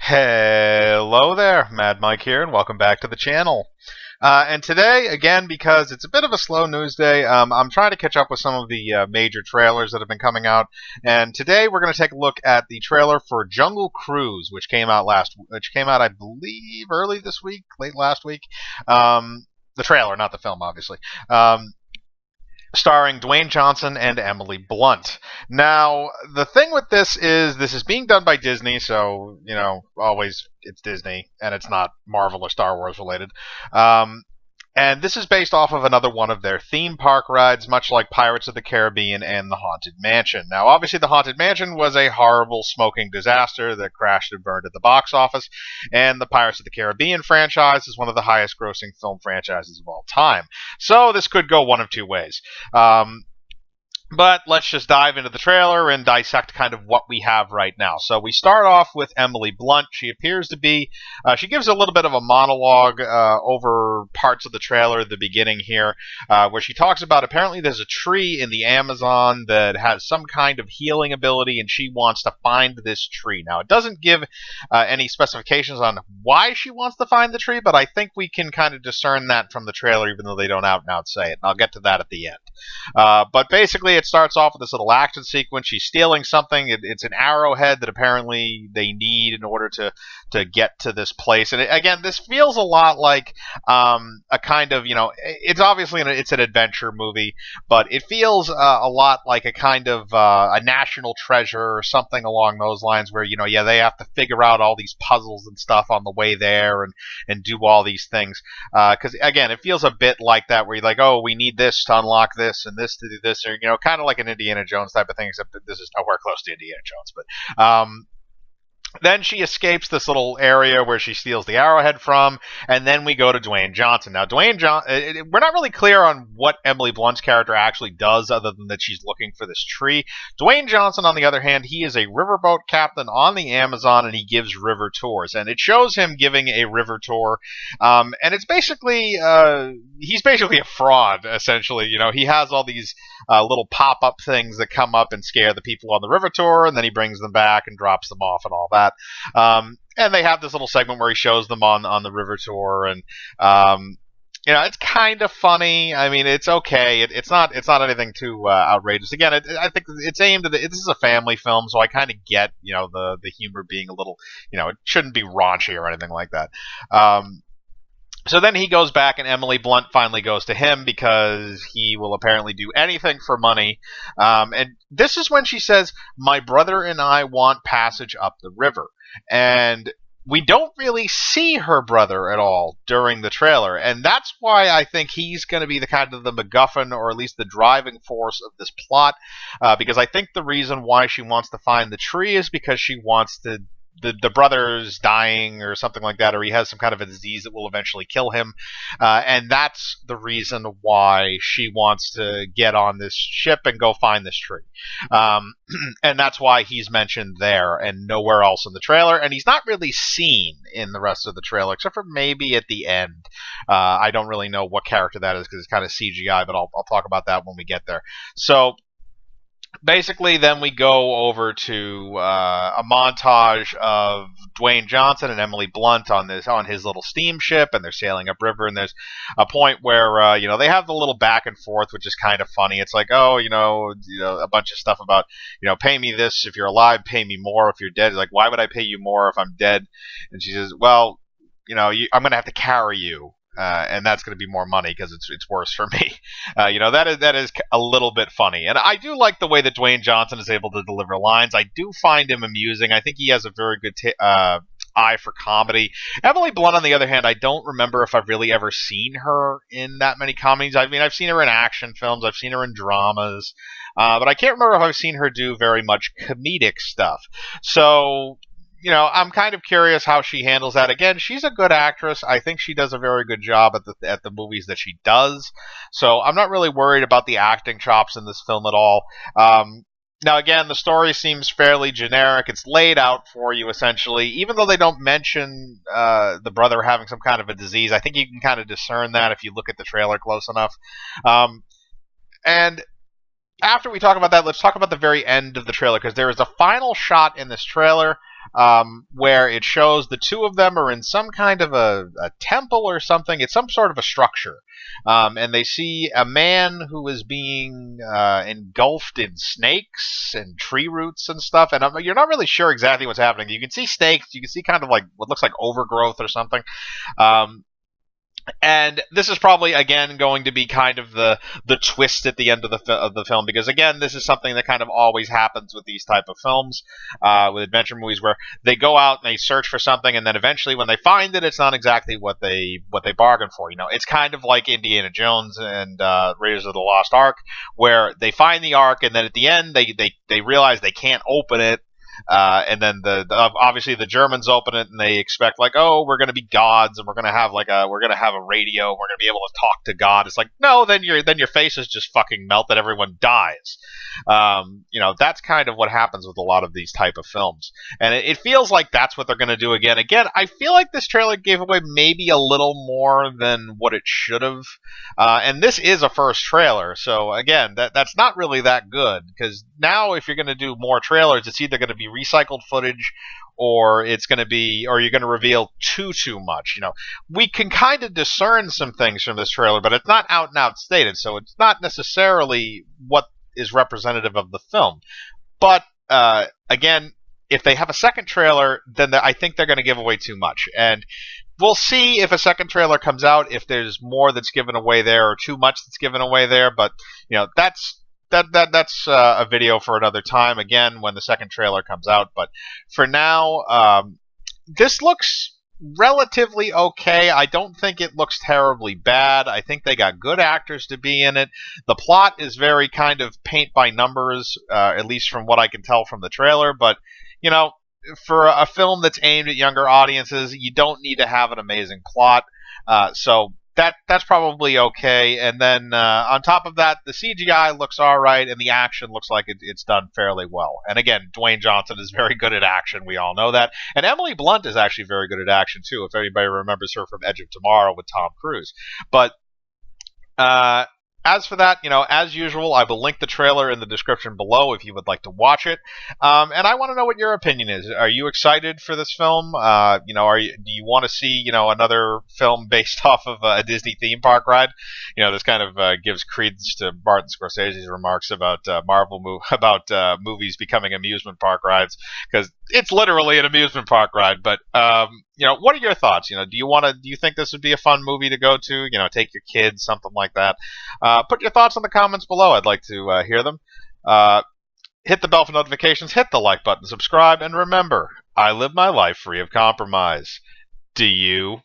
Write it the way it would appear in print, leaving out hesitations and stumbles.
Hello there, Mad Mike here, and welcome back to the channel. And today, again, because it's a bit of a slow news day, I'm trying to catch up with some of the major trailers that have been coming out. And today, we're going to take a look at the trailer for Jungle Cruise, which came out, I believe, early this week, late last week. The trailer, not the film, obviously. Starring Dwayne Johnson and Emily Blunt. Now, the thing with this is being done by Disney, so, always it's Disney, and it's not Marvel or Star Wars related. And this is based off of another one of their theme park rides, much like Pirates of the Caribbean and the Haunted Mansion. Now, obviously, the Haunted Mansion was a horrible smoking disaster that crashed and burned at the box office, and the Pirates of the Caribbean franchise is one of the highest grossing film franchises of all time. So this could go one of two ways. But let's just dive into the trailer and dissect kind of what we have right now. So we start off with Emily Blunt. She appears to be, she gives a little bit of a monologue over parts of the trailer at the beginning here, where she talks about apparently there's a tree in the Amazon that has some kind of healing ability, and she wants to find this tree. Now, it doesn't give any specifications on why she wants to find the tree, but I think we can kind of discern that from the trailer, even though they don't out and out say it. And I'll get to that at the end. But basically, it starts off with this little action sequence. She's stealing something. It's an arrowhead that apparently they need in order to get to this place. And again, this feels a lot like a kind of, it's obviously it's an adventure movie, but it feels a lot like a kind of a national treasure or something along those lines where, they have to figure out all these puzzles and stuff on the way there and do all these things. Because, again, it feels a bit like that where you're like, oh, we need this to unlock this and this to do this, or, kind of like an Indiana Jones type of thing, except that this is nowhere close to Indiana Jones. But then she escapes this little area where she steals the arrowhead from, and then we go to Dwayne Johnson. Now, we're not really clear on what Emily Blunt's character actually does, other than that she's looking for this tree. Dwayne Johnson, on the other hand, he is a riverboat captain on the Amazon, and he gives river tours. And it shows him giving a river tour, and it's basically, he's basically a fraud, essentially. He has all these little pop-up things that come up and scare the people on the river tour, and then he brings them back and drops them off and all that. And they have this little segment where he shows them on the river tour, and it's kind of funny. I mean, it's okay. It's not anything too outrageous. Again, I think it's aimed at this is a family film, so I kind of get the humor being a little it shouldn't be raunchy or anything like that. So then he goes back, and Emily Blunt finally goes to him because he will apparently do anything for money. And this is when she says, "My brother and I want passage up the river." And we don't really see her brother at all during the trailer. And that's why I think he's going to be the kind of the MacGuffin, or at least the driving force of this plot. Because I think the reason why she wants to find the tree is because she wants to the brother's dying or something like that, or he has some kind of a disease that will eventually kill him, and that's the reason why she wants to get on this ship and go find this tree. And that's why he's mentioned there and nowhere else in the trailer, and he's not really seen in the rest of the trailer except for maybe at the end. I don't really know what character that is because it's kind of CGI, but I'll talk about that when we get there. So basically, then we go over to a montage of Dwayne Johnson and Emily Blunt on his little steamship, and they're sailing upriver. And there's a point where they have the little back and forth, which is kind of funny. It's like, oh, a bunch of stuff about pay me this if you're alive, pay me more if you're dead. It's like, why would I pay you more if I'm dead? And she says, well, I'm going to have to carry you. And that's going to be more money because it's worse for me. That is a little bit funny, and I do like the way that Dwayne Johnson is able to deliver lines. I do find him amusing. I think he has a very good eye for comedy. Emily Blunt, on the other hand, I don't remember if I've really ever seen her in that many comedies. I mean, I've seen her in action films, I've seen her in dramas, but I can't remember if I've seen her do very much comedic stuff. So I'm kind of curious how she handles that. Again, she's a good actress. I think she does a very good job at the movies that she does. So I'm not really worried about the acting chops in this film at all. Now, again, the story seems fairly generic. It's laid out for you, essentially. Even though they don't mention the brother having some kind of a disease, I think you can kind of discern that if you look at the trailer close enough. And after we talk about that, let's talk about the very end of the trailer, because there is a final shot in this trailer where it shows the two of them are in some kind of a temple or something. It's some sort of a structure. And they see a man who is being engulfed in snakes and tree roots and stuff. And you're not really sure exactly what's happening. You can see snakes. You can see kind of like what looks like overgrowth or something. Um, and this is probably again going to be kind of the twist at the end of the film, because again, this is something that kind of always happens with these type of films, with adventure movies, where they go out and they search for something, and then eventually when they find it, it's not exactly what they bargained for. It's kind of like Indiana Jones and Raiders of the Lost Ark, where they find the Ark, and then at the end they realize they can't open it. And then obviously the Germans open it and they expect, like, oh, we're going to be gods and we're going to have a radio and we're going to be able to talk to God. It's like, no, then your face is just fucking melted. Everyone dies. That's kind of what happens with a lot of these type of films, and it feels like that's what they're going to do again. I feel like this trailer gave away maybe a little more than what it should have, and this is a first trailer, so again, that's not really that good, because now if you're going to do more trailers, it's either going to be recycled footage, or you're going to reveal too much. We can kind of discern some things from this trailer, but it's not out and out stated, so it's not necessarily what is representative of the film. But again, if they have a second trailer, then I think they're going to give away too much, and we'll see if a second trailer comes out, if there's more that's given away there or too much that's given away there. But that's a video for another time, again, when the second trailer comes out. But for now, this looks relatively okay. I don't think it looks terribly bad. I think they got good actors to be in it. The plot is very kind of paint by numbers, at least from what I can tell from the trailer. But for a film that's aimed at younger audiences, you don't need to have an amazing plot. So that's probably okay. And then on top of that, the CGI looks all right, and the action looks like it's done fairly well. And again, Dwayne Johnson is very good at action. We all know that. And Emily Blunt is actually very good at action too, if anybody remembers her from Edge of Tomorrow with Tom Cruise. But as for that, as usual, I will link the trailer in the description below if you would like to watch it. And I want to know what your opinion is. Are you excited for this film? Do you want to see, another film based off of a Disney theme park ride? This kind of gives credence to Martin Scorsese's remarks about movies becoming amusement park rides, because it's literally an amusement park ride. But what are your thoughts? Do you think this would be a fun movie to go to? Take your kids, something like that. Put your thoughts in the comments below. I'd like to hear them. Hit the bell for notifications, hit the like button, subscribe, and remember, I live my life free of compromise. Do you?